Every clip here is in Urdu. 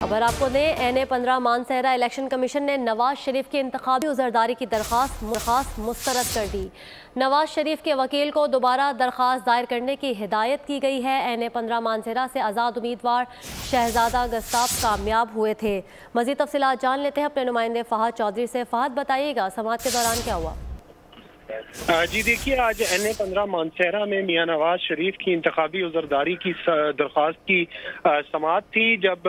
خبر آپ کو دیں NA-15 مانسہرہ الیکشن کمیشن نے نواز شریف کی انتخابی عذرداری کی درخواست مسترد کر دی۔ نواز شریف کے وکیل کو دوبارہ درخواست دائر کرنے کی ہدایت کی گئی ہے۔ NA-15 مانسہرہ سے آزاد امیدوار شہزادہ گستاف کامیاب ہوئے تھے۔ مزید تفصیلات جان لیتے ہیں اپنے نمائندے فہد چودھری سے۔ فہد بتائیے گا سماعت کے دوران کیا ہوا؟ جی دیکھیے، آج NA-15 مانسہرہ میں میاں نواز شریف کی انتخابی عذرداری کی درخواست کی سماعت تھی۔ جب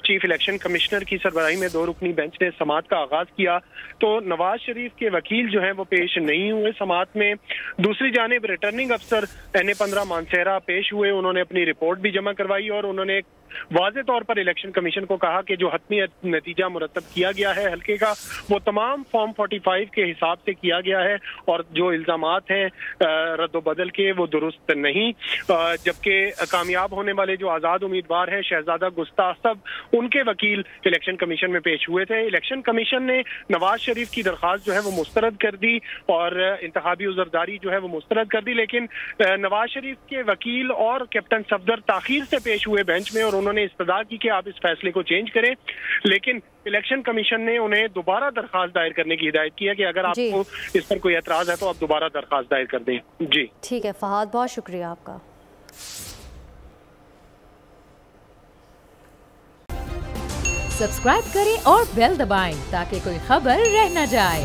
چیف الیکشن کمشنر کی سربراہی میں 2 رکنی بینچ نے سماعت کا آغاز کیا تو نواز شریف کے وکیل جو ہیں وہ پیش نہیں ہوئے سماعت میں۔ دوسری جانب ریٹرننگ افسر NA-15 مانسہرہ پیش ہوئے، انہوں نے اپنی رپورٹ بھی جمع کروائی اور انہوں نے واضح طور پر الیکشن کمیشن کو کہا کہ جو حتمی نتیجہ مرتب کیا گیا ہے حلقے کا وہ تمام فارم 45 کے حساب سے کیا گیا ہے اور جو الزامات ہیں رد و بدل کے وہ درست نہیں، جبکہ کامیاب ہونے والے جو آزاد امیدوار ہیں شہزادہ گستاف ان کے وکیل الیکشن کمیشن میں پیش ہوئے تھے۔ الیکشن کمیشن نے نواز شریف کی درخواست جو ہے وہ مسترد کر دی اور انتخابی عذرداری جو ہے وہ مسترد کر دی، لیکن نواز شریف کے وکیل اور کیپٹن صفدر تاخیر سے پیش ہوئے بینچ میں اور انہوں نے استدعا کی کہ آپ اس فیصلے کو چینج کریں، لیکن الیکشن کمیشن نے انہیں دوبارہ درخواست دائر کرنے کی ہدایت کی ہے کہ اگر آپ کو اس پر کوئی اعتراض ہے تو آپ دوبارہ درخواست دائر کر دیں۔ جی ٹھیک ہے فہد، بہت شکریہ آپ کا۔ سبسکرائب کریں اور بیل دبائیں تاکہ کوئی خبر رہ نہ جائے۔